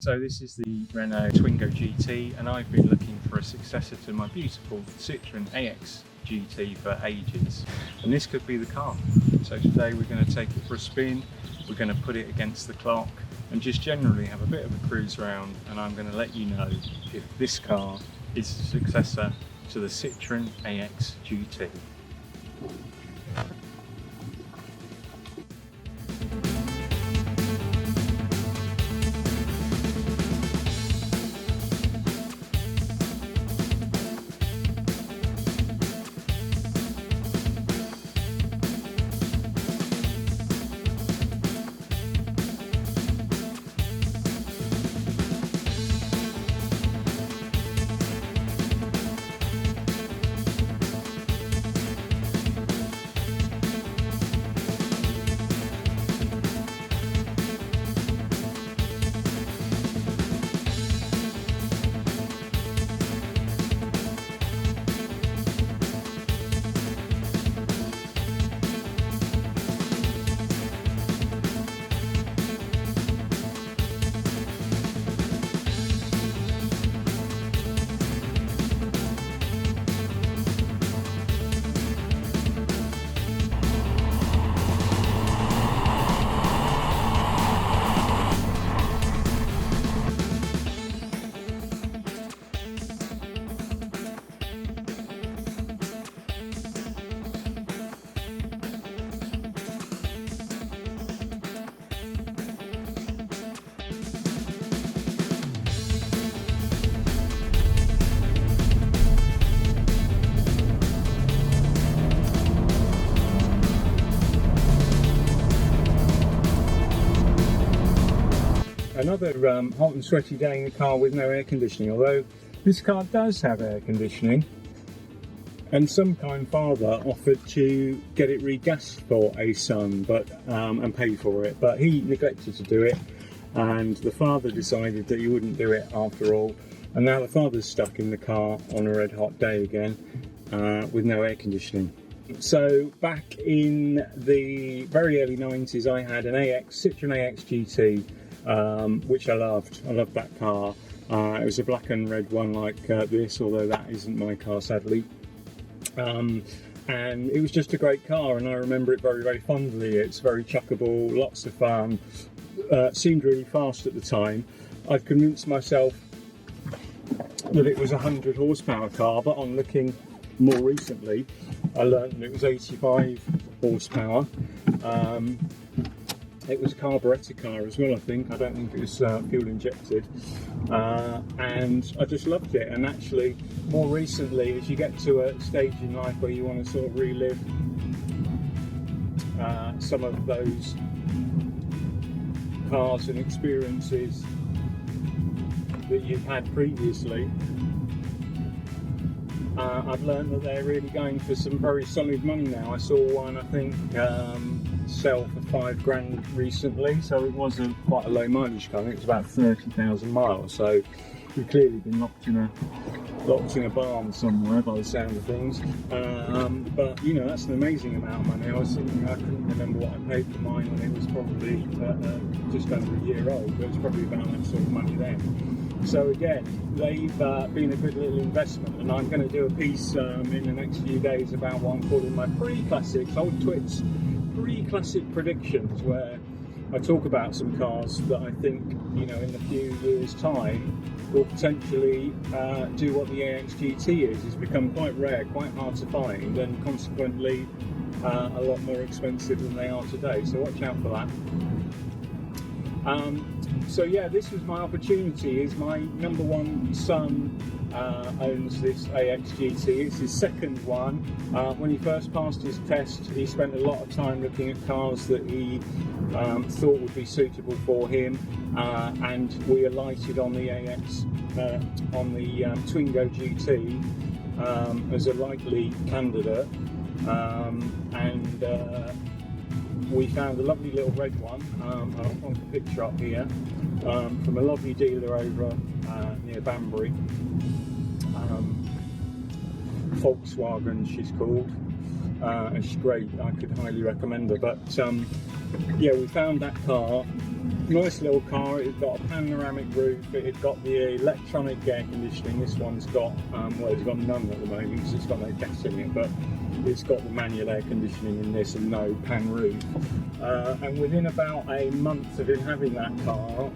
So this is the Renault Twingo GT, and I've been looking for a successor to my beautiful Citroen AX GT for ages, and this could be the car. So today we're going to take it for a spin, we're going to put it against the clock and just generally have a bit of a cruise around, and I'm going to let you know if this car is a successor to the Citroen AX GT. Another hot and sweaty day in the car with no air conditioning, although this car does have air conditioning, and some kind father offered to get it regassed for a son and pay for it, but he neglected to do it, and the father decided that he wouldn't do it after all, and now the father's stuck in the car on a red hot day again with no air conditioning. So back in the very early 90s I had an Citroen AX GT, which I loved. I loved that car. It was a black and red one like this, although that isn't my car sadly. And it was just a great car, and I remember it very, very fondly. It's very chuckable, lots of fun, seemed really fast at the time. I'd convinced myself that it was a 100 horsepower car, but on looking more recently I learned that it was 85 horsepower. It was a carburettor car as well, I think. I don't think it was fuel injected. And I just loved it. And actually, more recently, as you get to a stage in life where you want to sort of relive some of those cars and experiences that you've had previously, I've learned that they're really going for some very solid money now. I saw one, I think, sell for £5,000 recently, so it was quite a low mileage car. It was about 30,000 miles, so we've clearly been locked in a barn somewhere by the sound of things. But you know, that's an amazing amount of money. I was thinking, I couldn't remember what I paid for mine when it was probably just under a year old, but it was probably about that sort of money then. So again, they've been a good little investment, and I'm going to do a piece in the next few days about what I'm calling my pre-classics, Old Twit's pre-classic predictions, where I talk about some cars that I think, you know, in a few years' time will potentially do what the AX GT is. It's become quite rare, quite hard to find, and consequently a lot more expensive than they are today. So watch out for that. So yeah, this was my opportunity. Is my number one son owns this AX GT. It's his second one. When he first passed his test, he spent a lot of time looking at cars that he thought would be suitable for him, and we alighted on the AX, on the Twingo GT as a likely candidate, and we found a lovely little red one. I'll put the picture up here, from a lovely dealer over near Banbury. Volkswagen she's called, and she's great. I could highly recommend her. But yeah, we found that car Nice little car. It's got a panoramic roof. It's got the electronic air conditioning. This one's got, well, it's got none at the moment because it's got no gas in it, but it's got the manual air conditioning in this and no pan roof. And within about a month of him having that car,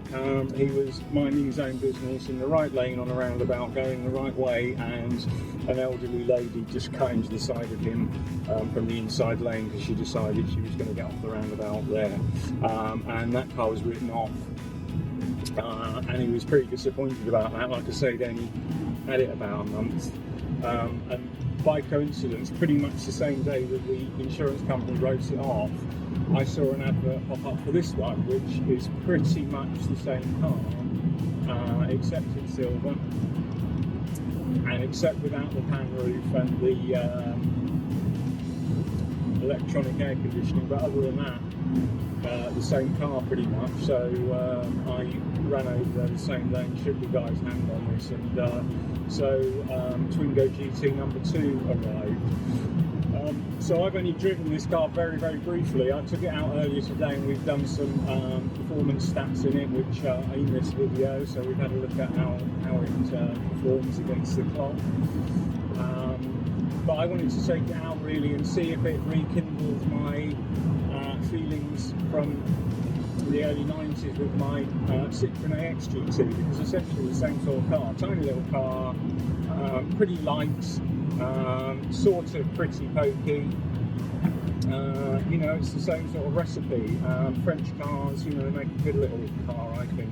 he was minding his own business in the right lane on a roundabout, going the right way, and an elderly lady just cut into the side of him from the inside lane because she decided she was going to get off the roundabout there. And that car was written off. And he was pretty disappointed about that. Like I say, he'd only had it about a month. And by coincidence, pretty much the same day that the insurance company wrote it off, I saw an advert pop up for this one, which is pretty much the same car, except in silver, and except without the pan roof and the electronic air conditioning. But other than that, the same car pretty much. So I ran over there the same day and shook the guy's hand on this, and so Twingo GT number 2 arrived. So I've only driven this car very, very briefly. I took it out earlier today and we've done some performance stats in it, which are in this video. So we've had a look at how it performs against the clock. But I wanted to take it out really and see if it rekindles my feelings from the early 90s with my Citroen AX GT, because essentially the same sort of car, tiny little car, pretty light, sort of pretty pokey. You know, it's the same sort of recipe. French cars, you know, they make a good little car, I think.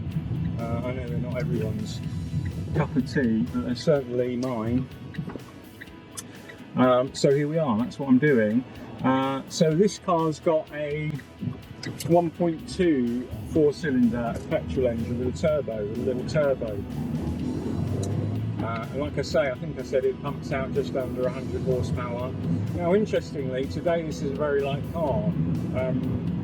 I know they're not everyone's cup of tea, but they're certainly mine. So here we are, that's what I'm doing. So this car's got a 1.2 4-cylinder petrol engine with a turbo, with a little turbo. And like I say, I think I said it pumps out just under 100 horsepower. Now, interestingly, today this is a very light car.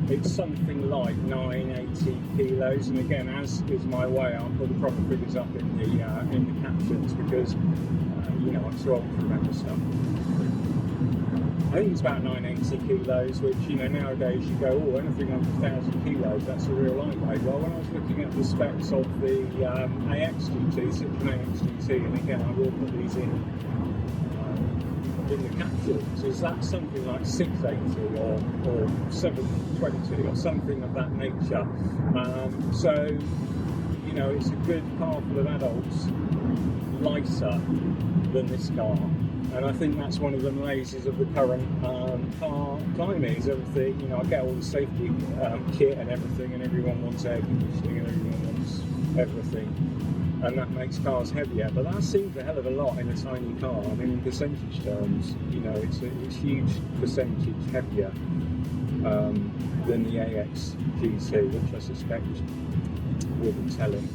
It's something like 980 kilos, and again, as is my way, I'll put the proper figures up in the captions because you know, I'm too old to remember stuff. I think it's about 980 kilos, which, you know, nowadays you go, oh, anything under 1,000 kilos, that's a real lightweight. Well, when I was looking at the specs of the AX GT, Citroen AX GT, and again, I will put these in the captions, is that something like 680 or 720 or something of that nature. So, you know, it's a good car full of adults, lighter than this car. And I think that's one of the malaises of the current car climate, is everything, you know, I get all the safety kit and everything, and everyone wants air conditioning and everyone wants everything, and that makes cars heavier, but that seems a hell of a lot in a tiny car. I mean, in percentage terms, you know, it's huge percentage heavier than the AX GT, which I suspect will be telling.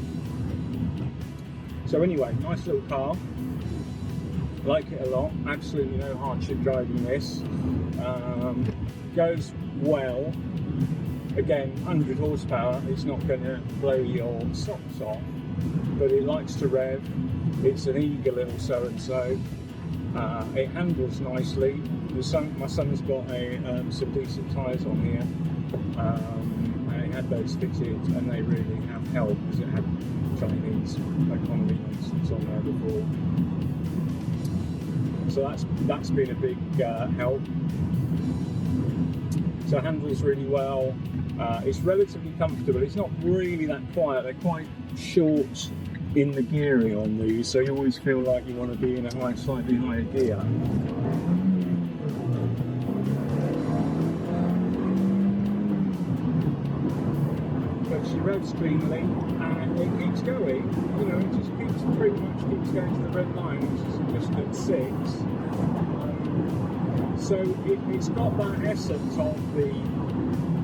So anyway, nice little car. Like it a lot, absolutely no hardship driving this. Goes well. Again, 100 horsepower, it's not going to blow your socks off, but it likes to rev. It's an eager little so-and-so. It handles nicely. My son's got some decent tyres on here. And he had those fitted, and they really have helped because it had Chinese economy nonsense on there before. So that's been a big help. So it handles really well. It's relatively comfortable. It's not really that quiet. They're quite short in the gearing on these, so you always feel like you want to be in a slightly higher gear. But she revs cleanly and it keeps going. You know, it just pretty much keeps going to the red line, which is just at 6. So it's got that essence of the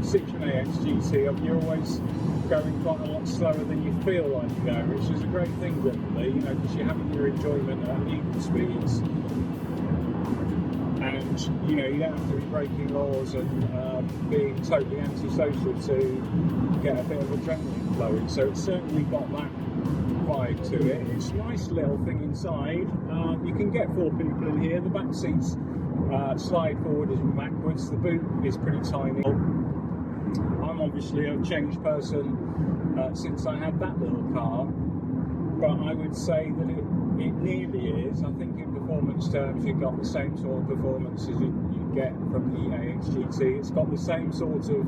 Citroen AX GT of you're always going quite a lot slower than you feel like you go, which is a great thing generally, you know, because you're having your enjoyment at equal speeds. And, you know, you don't have to be breaking laws and being totally antisocial to get a bit of adrenaline flowing. So it's certainly got that vibe to it. It's a nice little thing inside. You can get 4 people in here. The back seats slide forward and backwards. The boot is pretty tiny. I'm I'm obviously a changed person since I had that little car, but I would say that it nearly is. I think in performance terms you've got the same sort of performance as you get from the AX GT. It's got the same sort of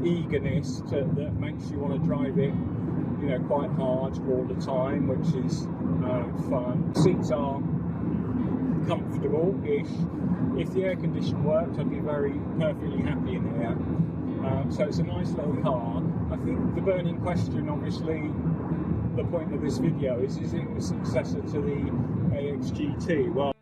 eagerness that makes you want to drive it, you know, quite hard all the time, which is fun. Seats are comfortable-ish. If the air condition worked, I'd be perfectly happy in here. So it's a nice little car. I think the burning question, obviously, the point of this video is it a successor to the AX GT? Well,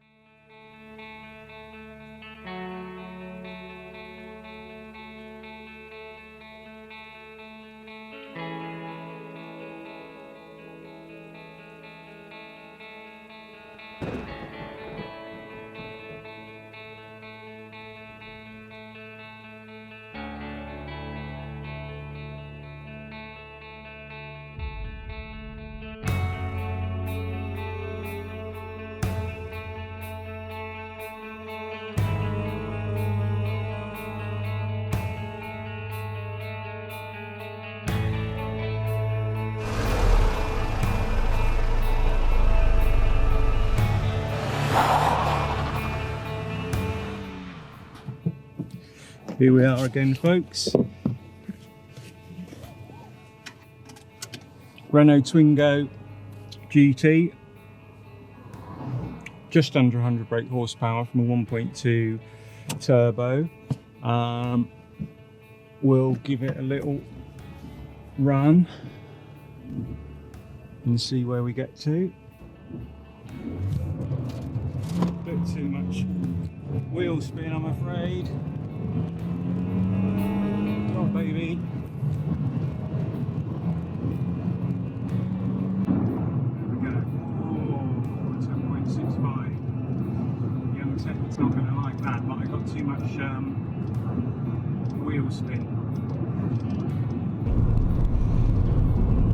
here we are again, folks. Renault Twingo GT, just under 100 brake horsepower from a 1.2 turbo. We'll give it a little run and see where we get to. A bit too much wheel spin, I'm afraid. Oh baby. There we go. Oh, 10.65. The other tech's not going to like that, but I got too much wheel spin.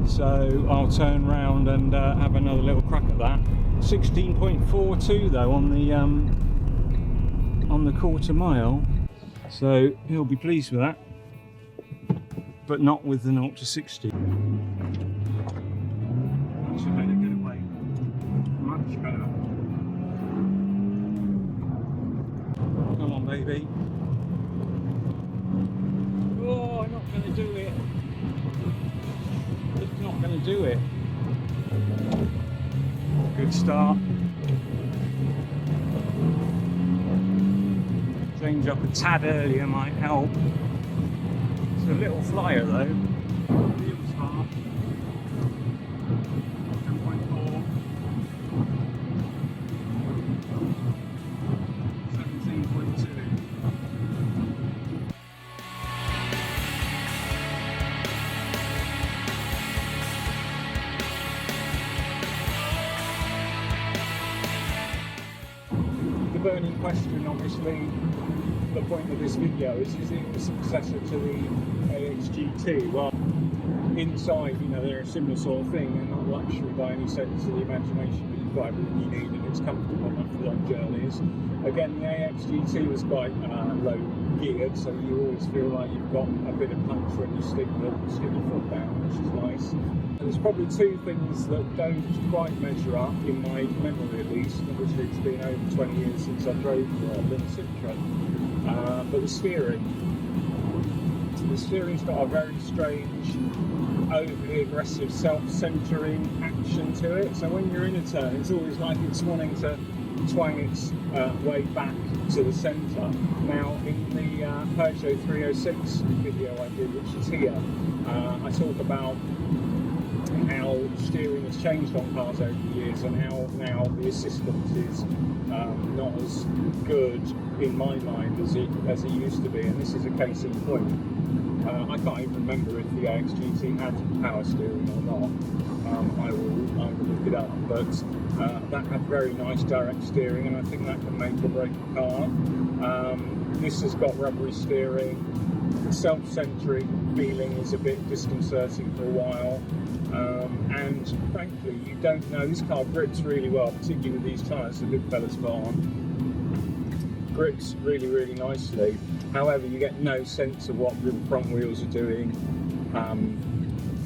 So I'll turn round and have another little crack at that. 16.42 though on the quarter mile. So he'll be pleased with that, but not with the 0 to 60. Much better getaway. Much better. Come on, baby. Oh, I'm not going to do it. It's not going to do it. Good start. Change up a tad earlier might help. It's a little flyer though. Wheels far. 10.4. 17.2. The burning question, obviously, the point of this video is it a successor to the AX GT? Well, inside, you know, they're a similar sort of thing. They're not luxury by any sense of the imagination, but you've got everything you need and it's comfortable enough for long journeys. Again, the AX GT was quite low geared, so you always feel like you've got a bit of punch when you stick your foot down, which is nice. And there's probably two things that don't quite measure up, in my memory at least. Obviously it's been over 20 years since I drove the Citroen. But the steering's got a very strange, overly aggressive, self-centering action to it. So when you're in a turn, it's always like it's wanting to twang its way back to the centre. Now, in the Peugeot 306 video I did, which is here, I talk about how steering has changed on cars over the years and how now the assistance is not as good in my mind as it used to be, and this is a case in point. I can't even remember if the AX GT had power steering or not. I will look it up, but that had very nice direct steering, and I think that can make or break a car. This has got rubbery steering. The self-centric feeling is a bit disconcerting for a while. And frankly, you don't know, this car grips really well, particularly with these tyres the big fellas got on. Grips really, really nicely. However, you get no sense of what the front wheels are doing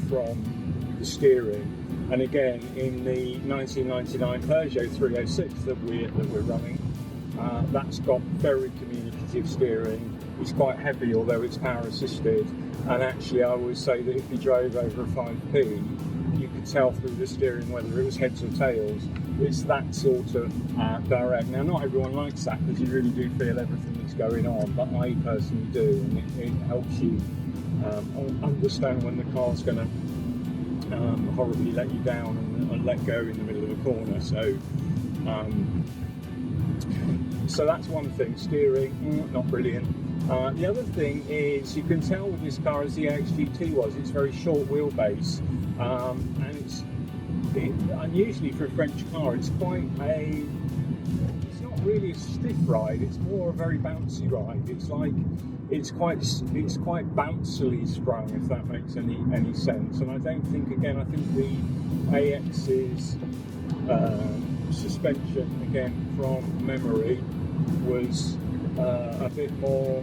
from the steering. And again, in the 1999 Peugeot 306 that we're running, that's got very communicative steering. It's quite heavy, although it's power assisted. And actually, I would say that if you drove over a 5P, you could tell through the steering whether it was heads or tails. It's that sort of direct. Now, not everyone likes that because you really do feel everything that's going on, but I personally do, and it helps you understand when the car's going to horribly let you down and let go in the middle of a corner. So that's one thing. Steering, not brilliant. The other thing is, you can tell with this car, as the AX GT was, it's very short wheelbase, and it's unusually for a French car. It's quite it's not really a stiff ride. It's more a very bouncy ride. It's like it's quite bouncily sprung, if that makes any sense. And I don't think, again, I think the AX's suspension, again from memory, was a bit more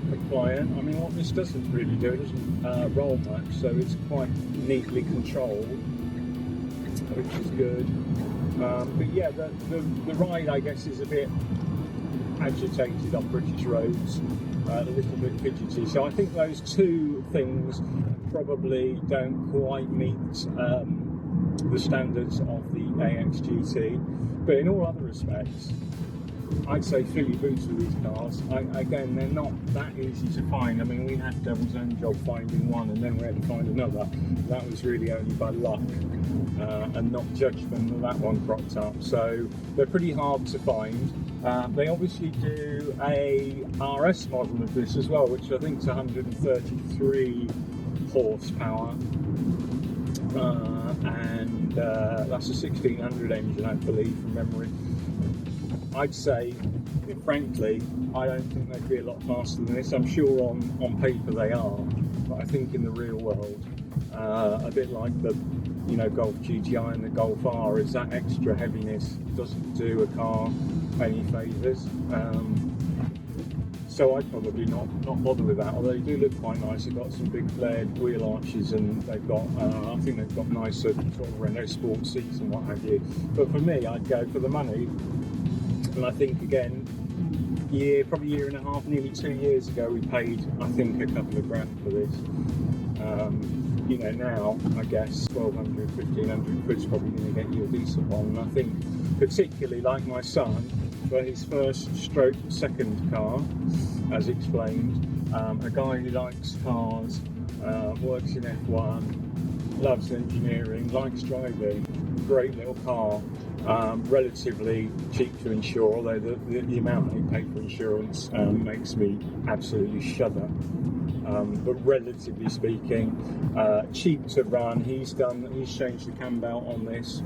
compliant. I mean, what this doesn't really do, it doesn't roll much, so it's quite neatly controlled, which is good. But yeah, the ride, I guess, is a bit agitated on British roads, a little bit fidgety. So I think those two things probably don't quite meet the standards of the AX GT. But in all other respects, I'd say fill your boots with these cars. Again, they're not that easy to find. I mean, we had Devil's Own job finding one, and then we had to find another. That was really only by luck and not judgment that one cropped up. So they're pretty hard to find. They obviously do a RS model of this as well, which I think is 133 horsepower. And that's a 1600 engine, I believe, from memory. I'd say, frankly, I don't think they'd be a lot faster than this. I'm sure on paper they are, but I think in the real world, a bit like the Golf GTI and the Golf R, is that extra heaviness doesn't do a car any favours. So I'd probably not bother with that, although they do look quite nice. They've got some big flared wheel arches, and they've got, I think they've got nicer sort of Renault sport seats and what have you. But for me, I'd go for the money. And I think, again, probably a year and a half, nearly 2 years ago, we paid, I think, a couple of grand for this. Now, I guess 1,200, 1,500 quid's probably going to get you a decent one. And I think, particularly like my son, for his first stroke second car, as explained, a guy who likes cars, works in F1, loves engineering, likes driving, great little car, relatively cheap to insure, although the amount they pay for insurance makes me absolutely shudder. But relatively speaking, cheap to run. He's changed the cam belt on this.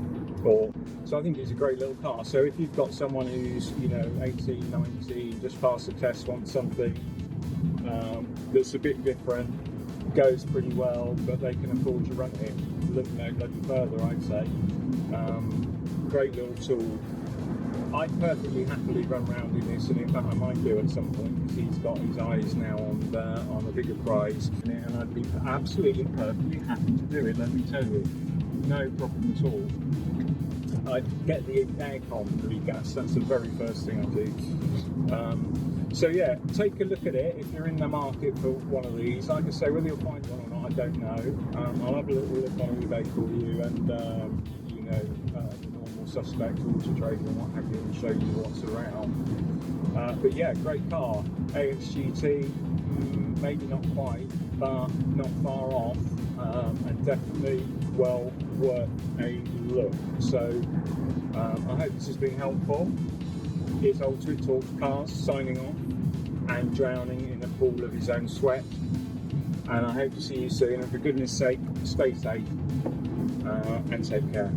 So I think it's a great little car. So if you've got someone who's 18, 19, just passed the test, wants something that's a bit different, goes pretty well, but they can afford to run it, look no bloody further, I'd say. Great little tool. I'd perfectly happily run around in this, and in fact I might do at some point, because he's got his eyes now on a bigger prize, and I'd be absolutely perfectly happy to do it, let me tell you. No problem at all. I'd get the aircon regas, that's the very first thing I do. So yeah, take a look at it if you're in the market for one of these. Like I say, whether you'll find one or not, I don't know. I'll have a little look on eBay for you, and the normal suspects, Auto Trader and what have you, and show you what's around. But yeah, great car. AX GT, maybe not quite, but not far off, and definitely well worth a look. So I hope this has been helpful. It's Old Twit Talks Cars signing off and drowning in a pool of his own sweat. And I hope to see you soon. And for goodness sake, stay safe and take care.